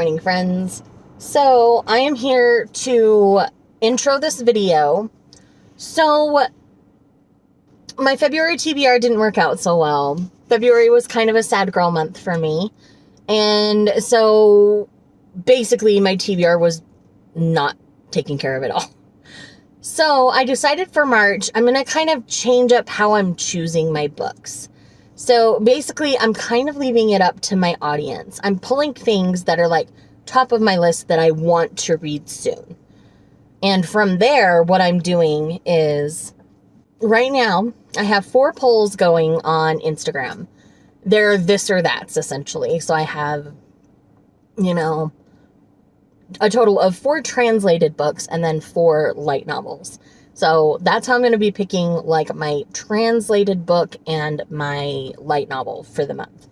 morning, friends. So I am here to intro this video. So my February TBR didn't work out so well. February was kind of a sad girl month for me. And so basically my TBR was not taking care of it all. So I decided for March, I'm going to kind of change up how I'm choosing my books. So basically, I'm kind of leaving it up to my audience. I'm pulling things that are like top of my list that I want to read soon. And from there, what I'm doing is, right now, I have 4 polls going on Instagram. They're this or that's, essentially. So I have, a total of 4 translated books and then 4 light novels. So that's how I'm going to be picking like my translated book and my light novel for the month.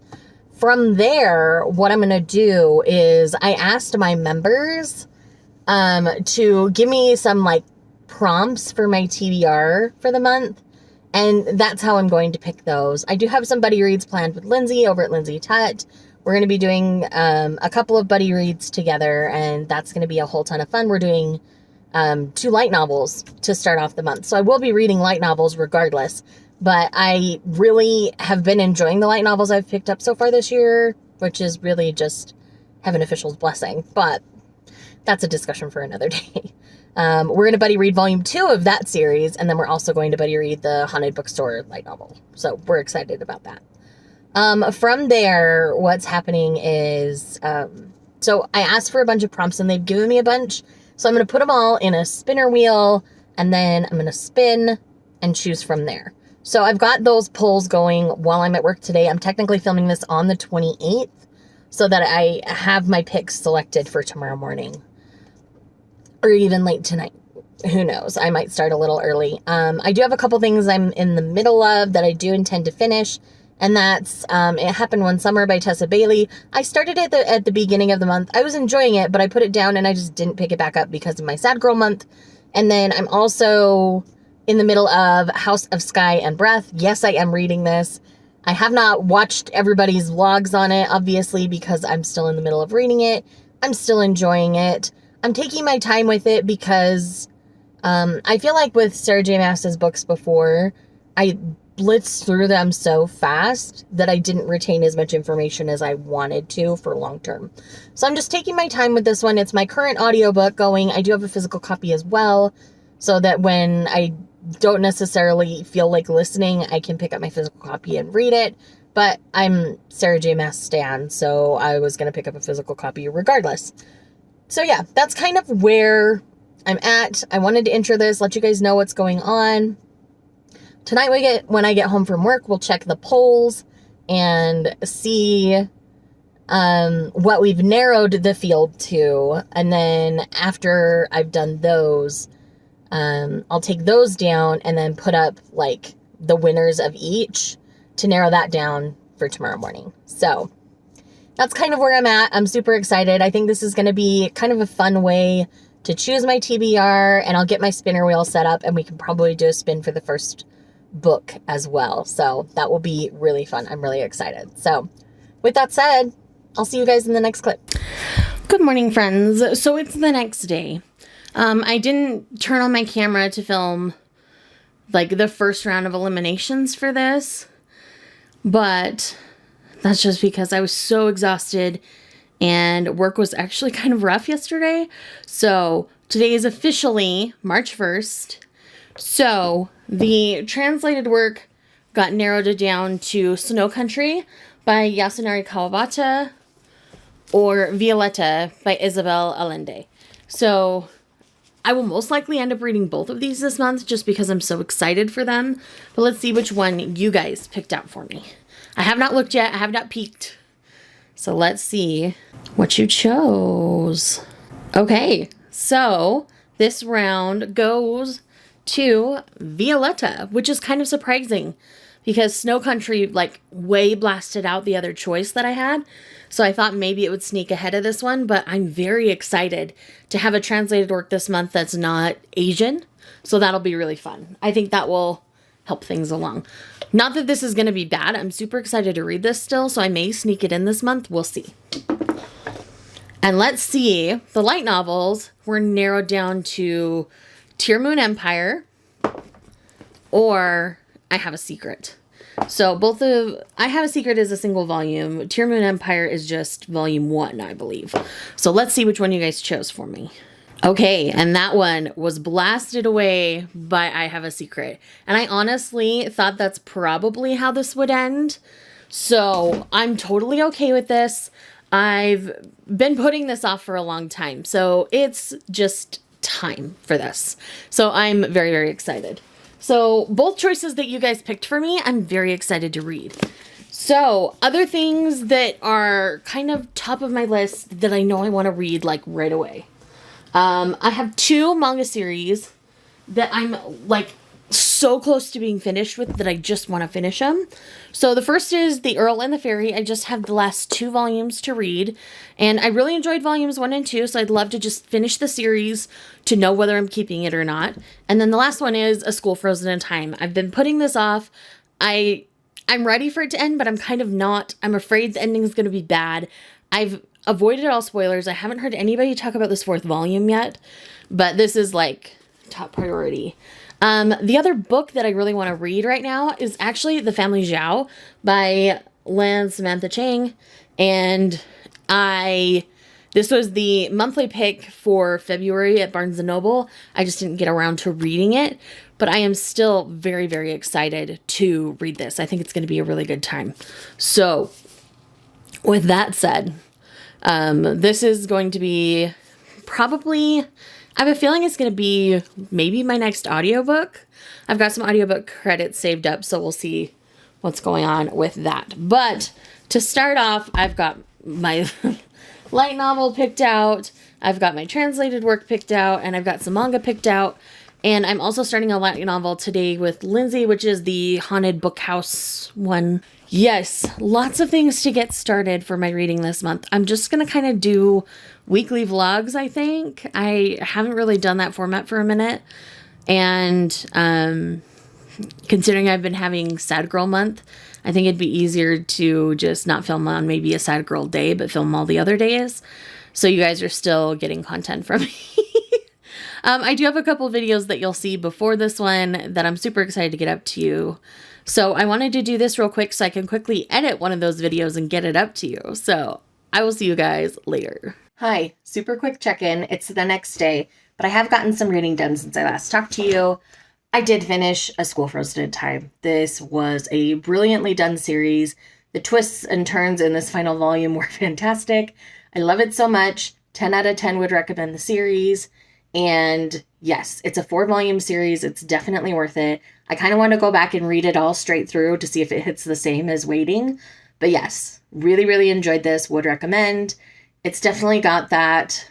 From there, what I'm going to do is I asked my members to give me some like prompts for my TBR for the month. And that's how I'm going to pick those. I do have some buddy reads planned with Lindsay over at Lindsay Tut. We're going to be doing a couple of buddy reads together, and that's going to be a whole ton of fun. We're doing 2 light novels to start off the month. So I will be reading light novels regardless, but I really have been enjoying the light novels I've picked up so far this year, which is really just Heaven Official's blessing, but that's a discussion for another day. We're going to buddy read volume 2 of that series, and then we're also going to buddy read the Haunted Bookstore light novel. So we're excited about that. From there, what's happening is, so I asked for a bunch of prompts and they've given me a bunch. So I'm going to put them all in a spinner wheel, and then I'm going to spin and choose from there. So I've got those polls going while I'm at work today. I'm technically filming this on the 28th so that I have my picks selected for tomorrow morning or even late tonight. Who knows? I might start a little early. I do have a couple things I'm in the middle of that I do intend to finish. And that's It Happened One Summer by Tessa Bailey. I started it at the beginning of the month. I was enjoying it, but I put it down and I just didn't pick it back up because of my sad girl month. And then I'm also in the middle of House of Sky and Breath. Yes, I am reading this. I have not watched everybody's vlogs on it, obviously, because I'm still in the middle of reading it. I'm still enjoying it. I'm taking my time with it because I feel like with Sarah J. Maas's books before, I blitzed through them so fast that I didn't retain as much information as I wanted to for long term. So I'm just taking my time with this one. It's my current audiobook going. I do have a physical copy as well, so that when I don't necessarily feel like listening, I can pick up my physical copy and read it. But I'm Sarah J. Maas stan, so I was going to pick up a physical copy regardless. So yeah, that's kind of where I'm at. I wanted to intro this, let you guys know what's going on. Tonight when I get home from work, we'll check the polls and see what we've narrowed the field to. And then after I've done those, I'll take those down and then put up like the winners of each to narrow that down for tomorrow morning. So that's kind of where I'm at. I'm super excited. I think this is going to be kind of a fun way to choose my TBR, and I'll get my spinner wheel set up and we can probably do a spin for the first book as well. So that will be really fun. I'm really excited. So with that said, I'll see you guys in the next clip. Good morning, friends. So it's the next day. I didn't turn on my camera to film like the first round of eliminations for this, but that's just because I was so exhausted and work was actually kind of rough yesterday. So today is officially March 1st. So the translated work got narrowed down to Snow Country by Yasunari Kawabata or Violetta by Isabel Allende. So I will most likely end up reading both of these this month just because I'm so excited for them. But let's see which one you guys picked out for me. I have not looked yet. I have not peeked. So let's see what you chose. Okay, so this round goes to Violetta, which is kind of surprising because Snow Country like way blasted out the other choice that I had. So I thought maybe it would sneak ahead of this one, but I'm very excited to have a translated work this month that's not Asian. So that'll be really fun. I think that will help things along. Not that this is going to be bad. I'm super excited to read this still, so I may sneak it in this month. We'll see. And let's see, the light novels were narrowed down to Tear Moon Empire or I Have a Secret. So both of I Have a Secret is a single volume. Tear Moon Empire is just volume 1, I believe. So let's see which one you guys chose for me. Okay, and that one was blasted away by I Have a Secret. And I honestly thought that's probably how this would end. So I'm totally okay with this. I've been putting this off for a long time. So it's just time for this. So I'm very, very excited. So both choices that you guys picked for me, I'm very excited to read. So other things that are kind of top of my list that I know I want to read like right away. I have 2 manga series that I'm like so close to being finished with that I just want to finish them. So the first is The Earl and the Fairy. I just have the last 2 volumes to read, and I really enjoyed volumes 1 and 2, so I'd love to just finish the series to know whether I'm keeping it or not. And then the last one is A School Frozen in Time. I've been putting this off. I'm ready for it to end, but I'm kind of not. I'm afraid the ending is going to be bad. I've avoided all spoilers. I haven't heard anybody talk about this 4th volume yet, but this is like top priority. The other book that I really want to read right now is actually The Family Zhao by Samantha Chang. And this was the monthly pick for February at Barnes & Noble. I just didn't get around to reading it, but I am still very, very excited to read this. I think it's going to be a really good time. So with that said, this is going to be probably, I have a feeling it's going to be maybe my next audiobook. I've got some audiobook credits saved up, so we'll see what's going on with that. But to start off, I've got my light novel picked out, I've got my translated work picked out, and I've got some manga picked out. And I'm also starting a light novel today with Lindsay, which is the Haunted Book House one. Yes, lots of things to get started for my reading this month. I'm just going to kind of do weekly vlogs, I think. I haven't really done that format for a minute. And considering I've been having Sad Girl Month, I think it'd be easier to just not film on maybe a Sad Girl day, but film all the other days. So you guys are still getting content from me. I do have a couple videos that you'll see before this one that I'm super excited to get up to you. So I wanted to do this real quick so I can quickly edit one of those videos and get it up to you. So I will see you guys later. Hi, super quick check-in. It's the next day, but I have gotten some reading done since I last talked to you. I did finish A School Frozen in Time. This was a brilliantly done series. The twists and turns in this final volume were fantastic. I love it so much. 10 out of 10 would recommend the series. And yes, it's a 4-volume series. It's definitely worth it. I kind of want to go back and read it all straight through to see if it hits the same as Waiting. But yes, really, really enjoyed this. Would recommend. It's definitely got that.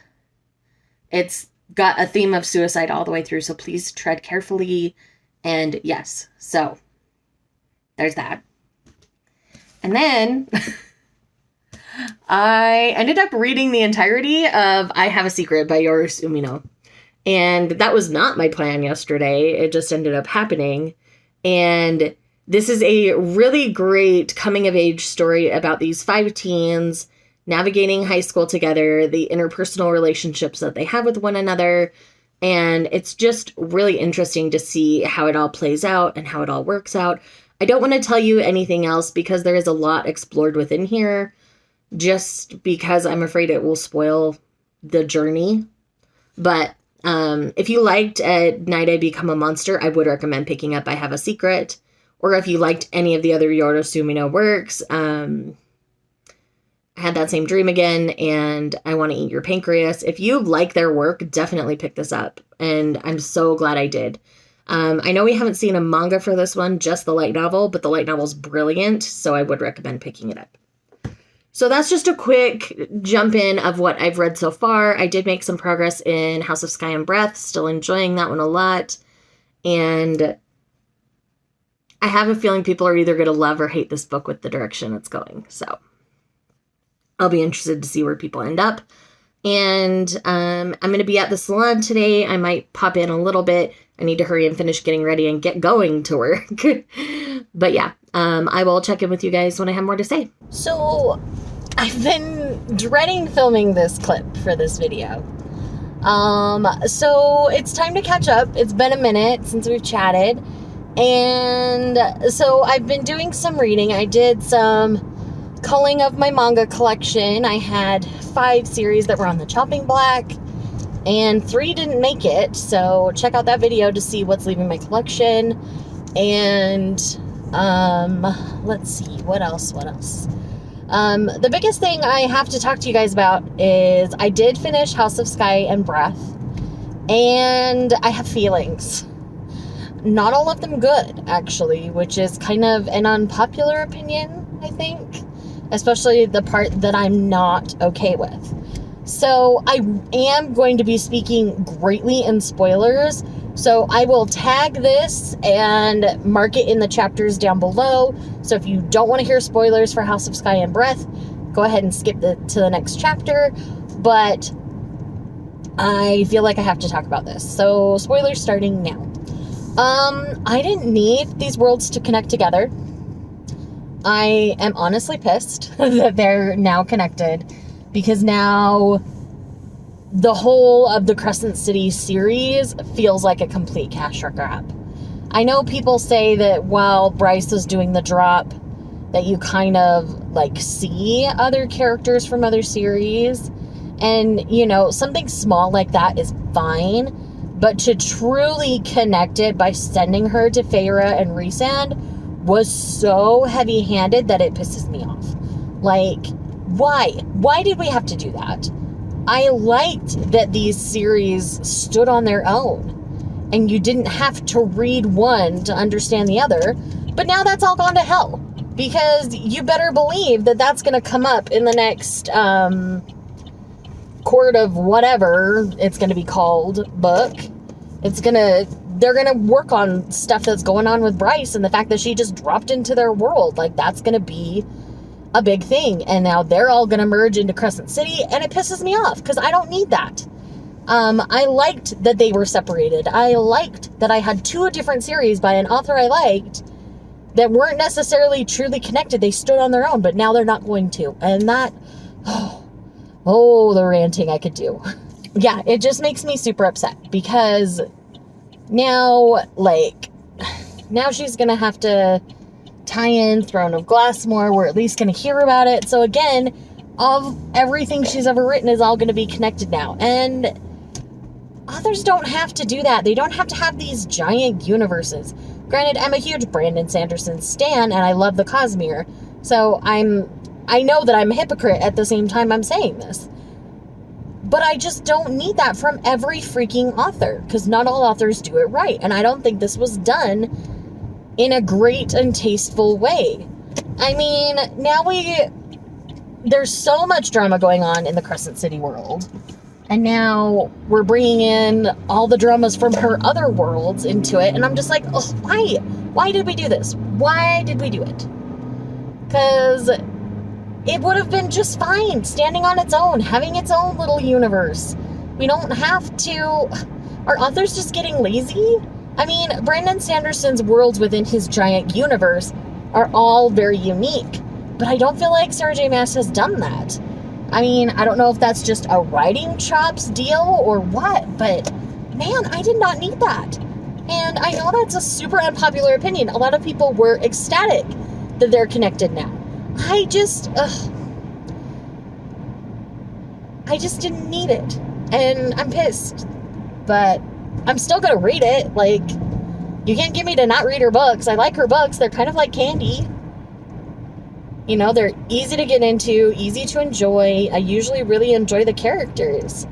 It's got a theme of suicide all the way through. So please tread carefully. And yes, so there's that. And then I ended up reading the entirety of I Have a Secret by Yoris Umino. And that was not my plan yesterday. It just ended up happening. And this is a really great coming-of-age story about these 5 teens navigating high school together, the interpersonal relationships that they have with one another. And it's just really interesting to see how it all plays out and how it all works out. I don't want to tell you anything else because there is a lot explored within here, just because I'm afraid it will spoil the journey. But if you liked At Night I Become a Monster, I would recommend picking up I Have a Secret. Or if you liked any of the other Yoro Sumino works, I Had That Same Dream Again, and I Want to Eat Your Pancreas. If you like their work, definitely pick this up. And I'm so glad I did. I know we haven't seen a manga for this one, just the light novel, but the light novel's brilliant, so I would recommend picking it up. So that's just a quick jump in of what I've read so far. I did make some progress in House of Sky and Breath, still enjoying that one a lot. And I have a feeling people are either going to love or hate this book with the direction it's going. So I'll be interested to see where people end up. And I'm going to be at the salon today. I might pop in a little bit. I need to hurry and finish getting ready and get going to work. But yeah, I will check in with you guys when I have more to say. So I've been dreading filming this clip for this video. So it's time to catch up. It's been a minute since we've chatted. And so I've been doing some reading. I did some culling of my manga collection. I had 5 series that were on the chopping block, and 3 didn't make it. So check out that video to see what's leaving my collection. And let's see, what else? The biggest thing I have to talk to you guys about is I did finish House of Sky and Breath, and I have feelings. Not all of them good, actually, which is kind of an unpopular opinion, I think, especially the part that I'm not okay with. So I am going to be speaking greatly in spoilers, so I will tag this and mark it in the chapters down below. So if you don't want to hear spoilers for House of Sky and Breath, go ahead and skip to the next chapter. But I feel like I have to talk about this. So spoilers starting now. I didn't need these worlds to connect together. I am honestly pissed that they're now connected, because now the whole of the Crescent City series feels like a complete cash grab. I know people say that while Bryce was doing the drop, that you kind of like see other characters from other series, and you know, something small like that is fine, but to truly connect it by sending her to Feyre and Rhysand was so heavy-handed that it pisses me off. Like, why? Why did we have to do that? I liked that these series stood on their own, and you didn't have to read one to understand the other, but now that's all gone to hell, because you better believe that that's going to come up in the next Court of whatever it's going to be called book. They're going to work on stuff that's going on with Bryce, and the fact that she just dropped into their world. Like, that's going to be a big thing. And now they're all going to merge into Crescent City, and it pisses me off because I don't need that. I liked that they were separated. I liked that I had 2 different series by an author I liked that weren't necessarily truly connected. They stood on their own, but now they're not going to. And that, the ranting I could do. Yeah, it just makes me super upset, because now she's going to have to tie in Throne of Glassmore. We're at least going to hear about it. So again, everything she's ever written is all going to be connected now. And authors don't have to do that. They don't have to have these giant universes. Granted, I'm a huge Brandon Sanderson stan, and I love the Cosmere. So I know that I'm a hypocrite at the same time I'm saying this. But I just don't need that from every freaking author, because not all authors do it right. And I don't think this was done in a great and tasteful way. I mean, now there's so much drama going on in the Crescent City world. And now we're bringing in all the dramas from her other worlds into it. And I'm just like, oh, why? Why did we do this? Why did we do it? Because it would have been just fine standing on its own, having its own little universe. We don't have to. Are authors just getting lazy? I mean, Brandon Sanderson's worlds within his giant universe are all very unique, but I don't feel like Sarah J. Maas has done that. I mean, I don't know if that's just a writing chops deal or what, but man, I did not need that. And I know that's a super unpopular opinion. A lot of people were ecstatic that they're connected now. I just didn't need it, and I'm pissed, but I'm still gonna read it. Like, you can't get me to not read her books. I like her books. They're kind of like candy. You know, they're easy to get into, easy to enjoy. I usually really enjoy the characters.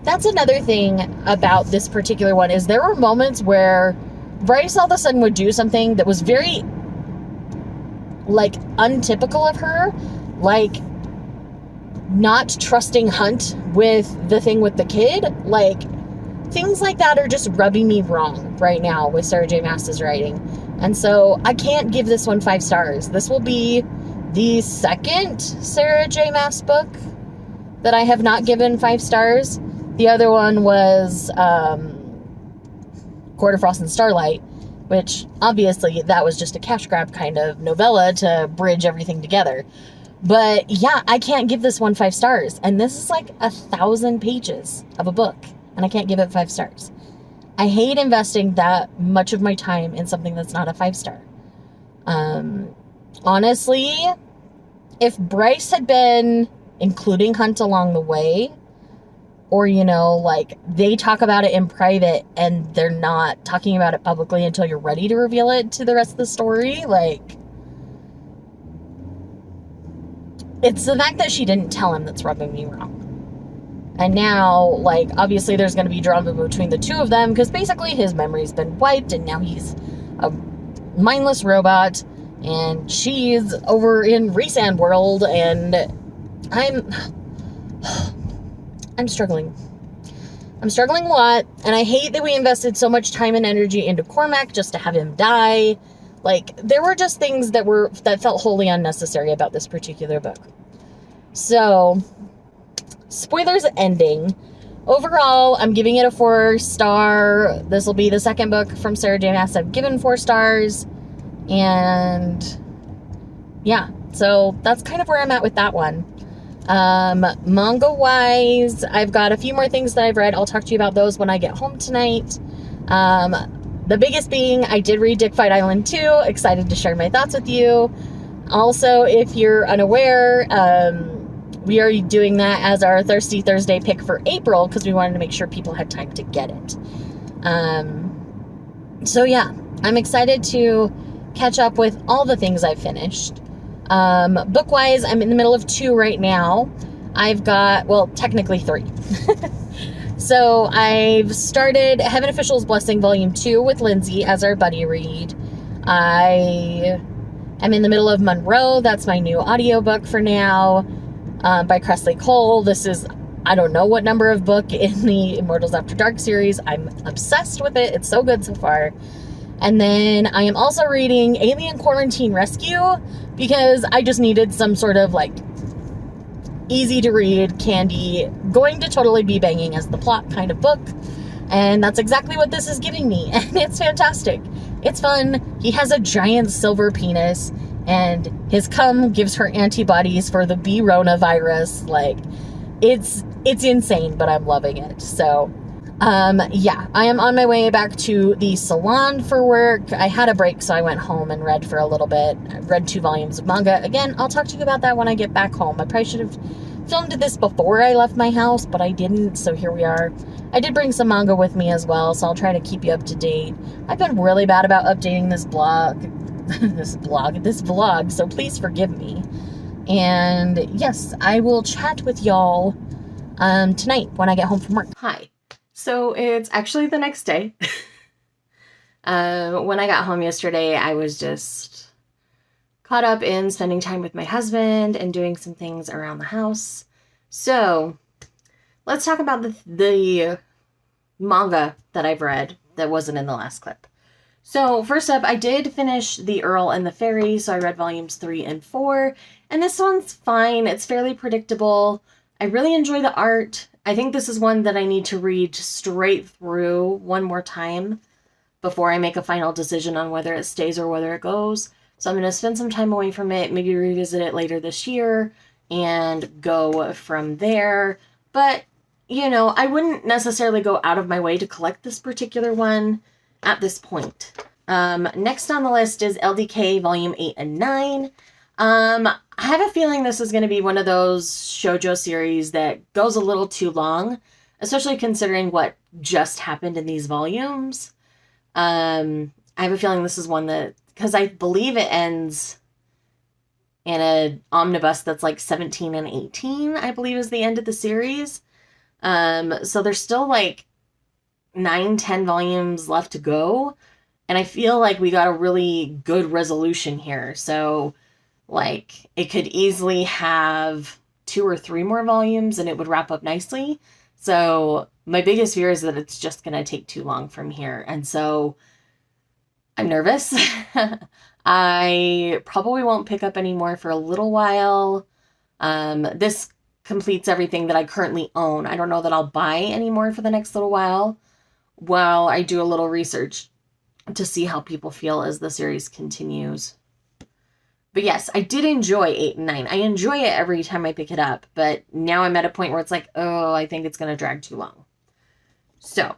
That's another thing about this particular one, is there were moments where Bryce all of a sudden would do something that was very, like, untypical of her, like not trusting Hunt with the thing with the kid. Like, things like that are just rubbing me wrong right now with Sarah J. Maas's writing. And so I can't give this one 5 stars. This will be the second Sarah J. Maas book that I have not given 5 stars. The other one was Court of Frost and Starlight, which obviously that was just a cash grab kind of novella to bridge everything together. But yeah, I can't give this one 5 stars. And this is like 1,000 pages of a book, and I can't give it 5 stars. I hate investing that much of my time in something that's not a 5 star. Honestly, if Bryce had been including Hunt along the way, or, you know, like, they talk about it in private and they're not talking about it publicly until you're ready to reveal it to the rest of the story, like, it's the fact that she didn't tell him that's rubbing me wrong. And now, like, obviously there's going to be drama between the two of them, because basically his memory's been wiped, and now he's a mindless robot, and she's over in Resand World, and I'm struggling. I'm struggling a lot, and I hate that we invested so much time and energy into Cormac just to have him die. Like, there were just things that felt wholly unnecessary about this particular book. So, spoilers ending. Overall, I'm giving it a 4 star. This will be the second book from Sarah J. Maas I've given 4 stars. And yeah, so that's kind of where I'm at with that one. Manga wise, I've got a few more things that I've read. I'll talk to you about those when I get home tonight. The biggest being, I did read Dick Fight Island 2. Excited to share my thoughts with you. Also, if you're unaware, we are doing that as our Thirsty Thursday pick for April, because we wanted to make sure people had time to get it. So yeah, I'm excited to catch up with all the things I've finished. Book-wise, I'm in the middle of 2 right now. I've got, well, technically 3. So I've started Heaven Official's Blessing Volume 2 with Lindsay as our buddy read. I am in the middle of Monroe. That's my new audiobook for now, by Cressley Cole. This is, I don't know what number of book in the Immortals After Dark series. I'm obsessed with it. It's so good so far. And then I am also reading Alien Quarantine Rescue, because I just needed some sort of, like, easy to read, candy, going to totally be banging as the plot kind of book. And that's exactly what this is giving me. And it's fantastic. It's fun. He has a giant silver penis, and his cum gives her antibodies for the B-Rona virus. Like, it's insane, but I'm loving it. So, yeah, I am on my way back to the salon for work. I had a break, so I went home and read for a little bit. I read 2 volumes of manga. Again, I'll talk to you about that when I get back home. I probably should have filmed this before I left my house, but I didn't, so here we are. I did bring some manga with me as well, so I'll try to keep you up to date. I've been really bad about updating this vlog, so please forgive me. And yes, I will chat with y'all tonight when I get home from work. Hi. So it's actually the next day. When I got home yesterday, I was just caught up in spending time with my husband and doing some things around the house. So let's talk about the manga that I've read that wasn't in the last clip. So first up, I did finish The Earl and the Fairy, so I read volumes 3 and 4. And this one's fine. It's fairly predictable. I really enjoy the art. I think this is one that I need to read straight through one more time before I make a final decision on whether it stays or whether it goes. So I'm going to spend some time away from it, maybe revisit it later this year, and go from there. But, you know, I wouldn't necessarily go out of my way to collect this particular one at this point. Next on the list is LDK Volume 8 and 9. I have a feeling this is going to be one of those shoujo series that goes a little too long, especially considering what just happened in these volumes. I have a feeling this is one that, because I believe it ends in an omnibus that's like 17 and 18, I believe is the end of the series. So there's still like 9-10 volumes left to go. And I feel like we got a really good resolution here. So, like, it could easily have 2 or 3 more volumes and it would wrap up nicely. So my biggest fear is that it's just going to take too long from here. And so I'm nervous. I probably won't pick up any more for a little while. This completes everything that I currently own. I don't know that I'll buy any more for the next little while I do a little research to see how people feel as the series continues. But yes, I did enjoy 8 and 9. I enjoy it every time I pick it up, but now I'm at a point where it's like, oh, I think it's going to drag too long. So,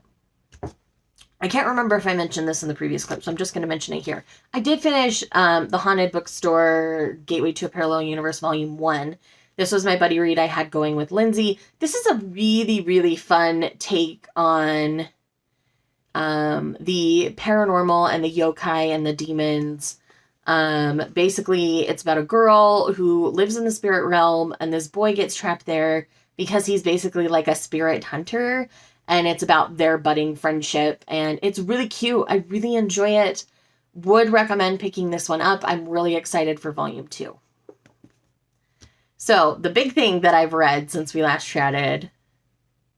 I can't remember if I mentioned this in the previous clip, so I'm just going to mention it here. I did finish The Haunted Bookstore Gateway to a Parallel Universe Volume 1. This was my buddy read I had going with Lindsay. This is a really, really fun take on the paranormal and the yokai and the demons. Basically, it's about a girl who lives in the spirit realm, and this boy gets trapped there because he's basically like a spirit hunter, and it's about their budding friendship, and it's really cute. I really enjoy it. Would recommend picking this one up. I'm really excited for volume 2. So, the big thing that I've read since we last chatted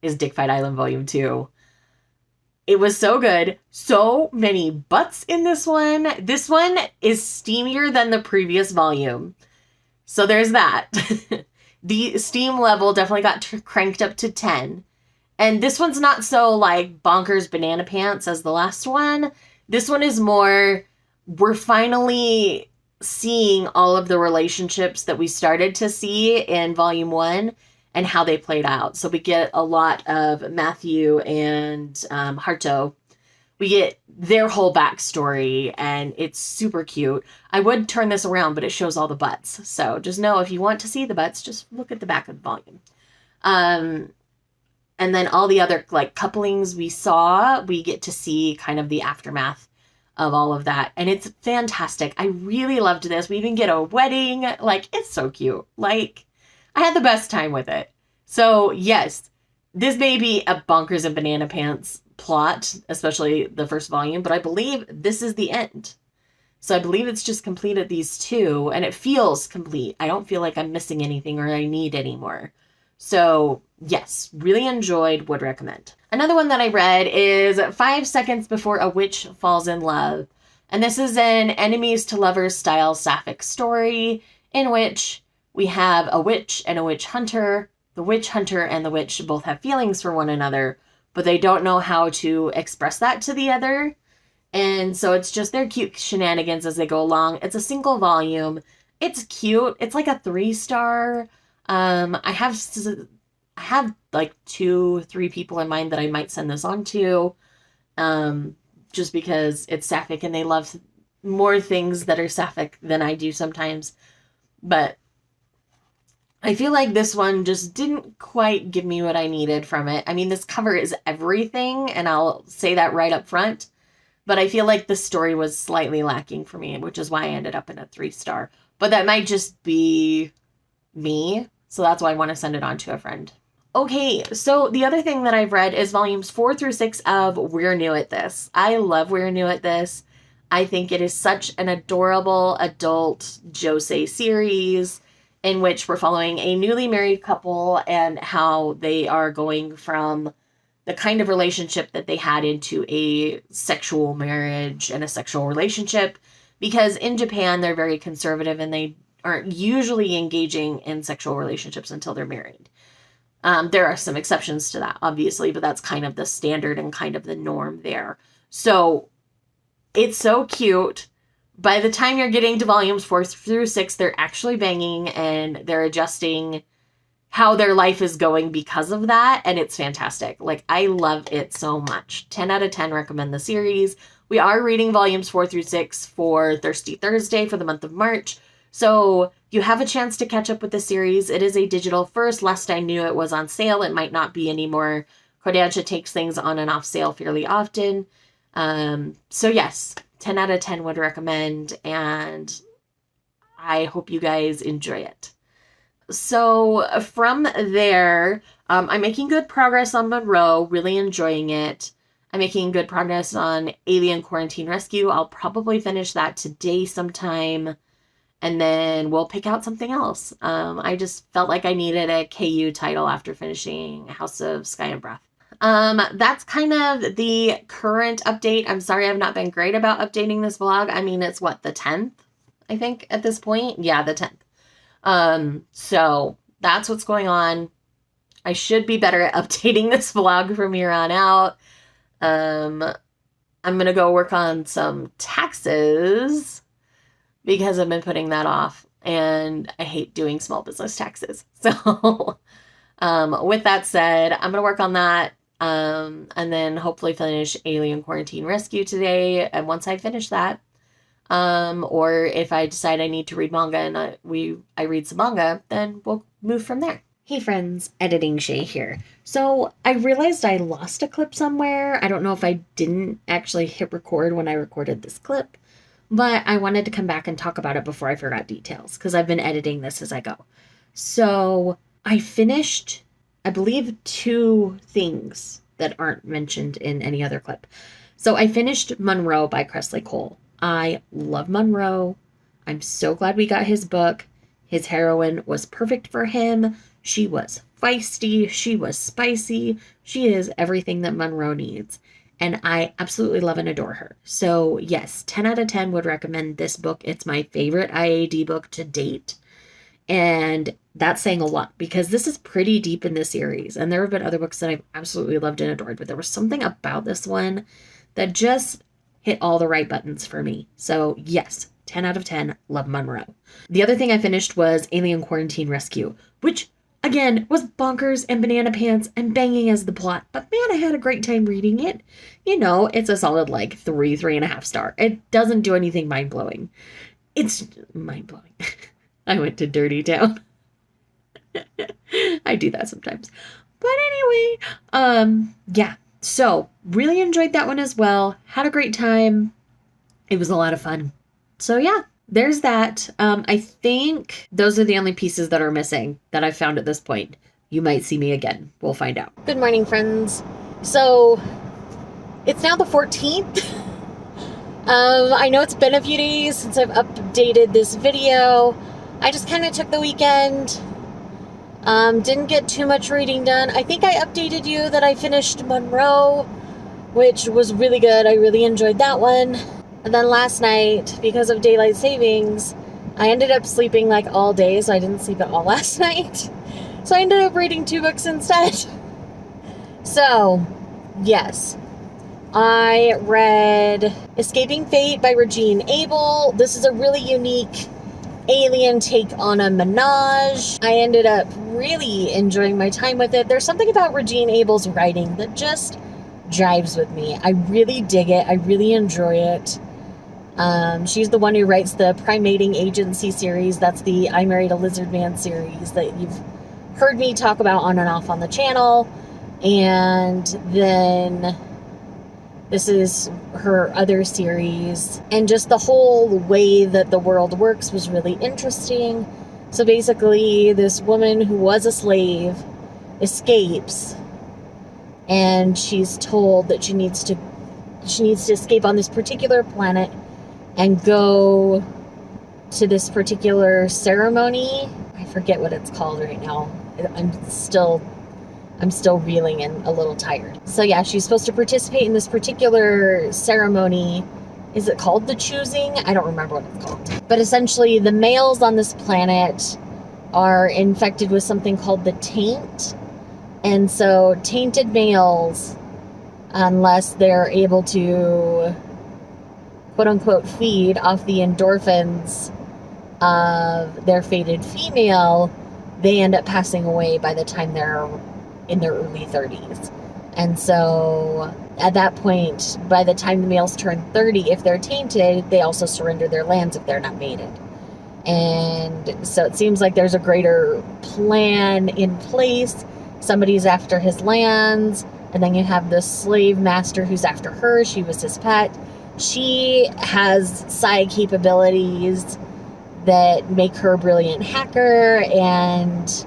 is Dick Fight Island Volume 2. It was so good. So many butts in this one. This one is steamier than the previous volume. So there's that. The steam level definitely got cranked up to 10. And this one's not so like bonkers banana pants as the last one. This one is more, we're finally seeing all of the relationships that we started to see in volume 1 and how they played out. So we get a lot of Matthew and Harto. We get their whole backstory, and it's super cute. I would turn this around, but it shows all the butts. So just know if you want to see the butts, just look at the back of the volume. And then all the other like couplings we saw, we get to see kind of the aftermath of all of that. And it's fantastic. I really loved this. We even get a wedding. Like, it's so cute. Like, I had the best time with it. So, yes, this may be a bonkers and banana pants plot, especially the first volume, but I believe this is the end. So I believe it's just completed these 2, and it feels complete. I don't feel like I'm missing anything or I need any more. So, yes, really enjoyed, would recommend. Another one that I read is 5 Seconds Before a Witch Falls in Love. And this is an enemies to lovers style sapphic story in which we have a witch and a witch hunter. The witch hunter and the witch both have feelings for one another, but they don't know how to express that to the other. And so it's just their cute shenanigans as they go along. It's a single volume. It's cute. It's like a 3-star. I have like 2-3 people in mind that I might send this on to. Just because it's sapphic and they love more things that are sapphic than I do sometimes. But I feel like this one just didn't quite give me what I needed from it. I mean, this cover is everything, and I'll say that right up front. But I feel like the story was slightly lacking for me, which is why I ended up in a 3-star. But that might just be me. So that's why I want to send it on to a friend. Okay, so the other thing that I've read is volumes 4 through 6 of We're New at This. I love We're New at This. I think it is such an adorable adult josei series in which we're following a newly married couple and how they are going from the kind of relationship that they had into a sexual marriage and a sexual relationship. Because in Japan, they're very conservative and they aren't usually engaging in sexual relationships until they're married. There are some exceptions to that, obviously, but that's kind of the standard and kind of the norm there. So it's so cute. By the time you're getting to volumes 4 through 6, they're actually banging and they're adjusting how their life is going because of that. And it's fantastic. Like, I love it so much. 10 out of 10 recommend the series. We are reading volumes 4 through 6 for Thirsty Thursday for the month of March. So you have a chance to catch up with the series. It is a digital first. Last I knew it was on sale. It might not be anymore. Kodansha takes things on and off sale fairly often. So yes, 10 out of 10 would recommend, and I hope you guys enjoy it. So from there, I'm making good progress on Monroe, really enjoying it. I'm making good progress on Alien Quarantine Rescue. I'll probably finish that today sometime, and then we'll pick out something else. I just felt like I needed a KU title after finishing House of Sky and Breath. That's kind of the current update. I'm sorry I've not been great about updating this vlog. I mean, it's what, the 10th, I think, at this point? Yeah, the 10th. So that's what's going on. I should be better at updating this vlog from here on out. I'm going to go work on some taxes because I've been putting that off, and I hate doing small business taxes. So with that said, I'm going to work on that. And then hopefully finish Alien Quarantine Rescue today. And once I finish that, or if I decide I need to read manga and I read some manga, then we'll move from there. Hey friends, Editing Shay here. So I realized I lost a clip somewhere. I don't know if I didn't actually hit record when I recorded this clip, but I wanted to come back and talk about it before I forgot details, because I've been editing this as I go. So I finished, I believe, 2 things that aren't mentioned in any other clip. So I finished Monroe by Cressley Cole. I love Monroe. I'm so glad we got his book. His heroine was perfect for him. She was feisty. She was spicy. She is everything that Monroe needs. And I absolutely love and adore her. So yes, 10 out of 10 would recommend this book. It's my favorite IAD book to date. And that's saying a lot, because this is pretty deep in the series. And there have been other books that I've absolutely loved and adored, but there was something about this one that just hit all the right buttons for me. So yes, 10 out of 10, love Monroe. The other thing I finished was Alien Quarantine Rescue, which again was bonkers and banana pants and banging as the plot. But man, I had a great time reading it. You know, it's a solid like 3.5 star. It doesn't do anything mind-blowing. It's mind-blowing. I went to Dirty Town. I do that sometimes. But anyway, yeah. So really enjoyed that one as well. Had a great time. It was a lot of fun. So yeah, there's that. I think those are the only pieces that are missing that I've found at this point. You might see me again. We'll find out. Good morning, friends. So it's now the 14th. I know it's been a few days since I've updated this video. I just kind of took the weekend. Didn't get too much reading done. I think I updated you that I finished Monroe, which was really good. I really enjoyed that one. And then last night, because of daylight savings, I ended up sleeping like all day, so I didn't sleep at all last night. So I ended up reading 2 books instead. So, yes. I read Escaping Fate by Regine Abel. This is a really unique alien take on a menage. I ended up really enjoying my time with it. There's something about Regine Abel's writing that just jives with me. I really dig it. I really enjoy it. She's the one who writes the Primating Agency series. That's the I Married a Lizard Man series that you've heard me talk about on and off on the channel. And then this is her other series. And just the whole way that the world works was really interesting. So basically, this woman who was a slave escapes, and she's told that she needs to escape on this particular planet and go to this particular ceremony. I forget what it's called right now. I'm still reeling and a little tired. So yeah, she's supposed to participate in this particular ceremony. Is it called the choosing? I don't remember what it's called. But essentially, the males on this planet are infected with something called the taint. And so tainted males, unless they're able to quote-unquote feed off the endorphins of their fated female, they end up passing away by the time they're in their early 30s. And so at that point, by the time the males turn 30, if they're tainted, they also surrender their lands if they're not mated. And so it seems like there's a greater plan in place. Somebody's after his lands, and then you have the slave master who's after her. She was his pet. She has psi capabilities that make her a brilliant hacker, and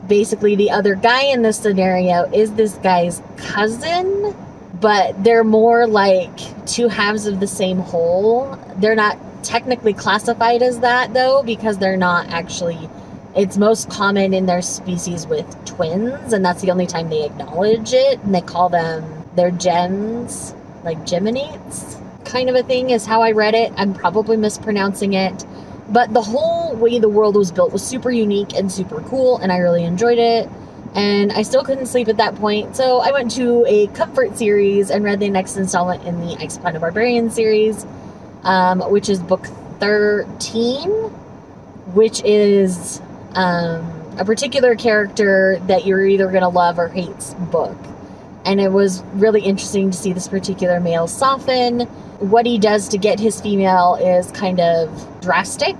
basically the other guy in this scenario is this guy's cousin, but they're more like 2 halves of the same whole. They're not technically classified as that, though, because they're not actually. It's most common in their species with twins, and that's the only time they acknowledge it, and they call them their gems, like geminates kind of a thing is how I read it. I'm probably mispronouncing it, but the whole way the world was built was super unique and super cool, and I really enjoyed it. And I still couldn't sleep at that point, so I went to a comfort series and read the next installment in the Ice Planet Barbarian series, which is book 13, which is a particular character that you're either going to love or hate book. And it was really interesting to see this particular male soften. What he does to get his female is kind of drastic,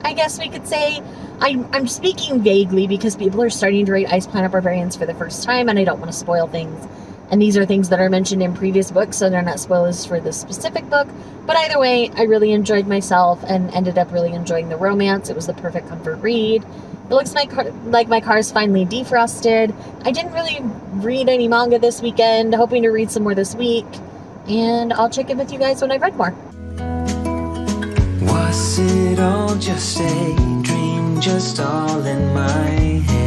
I guess we could say. I'm speaking vaguely because people are starting to read Ice Planet Barbarians for the first time, and I don't want to spoil things. And these are things that are mentioned in previous books, so they're not spoilers for this specific book. But either way, I really enjoyed myself and ended up really enjoying the romance. It was the perfect comfort read. It looks like my car's finally defrosted. I didn't really read any manga this weekend, hoping to read some more this week. And I'll check in with you guys when I've read more. Was it all just a dream, just all in my head?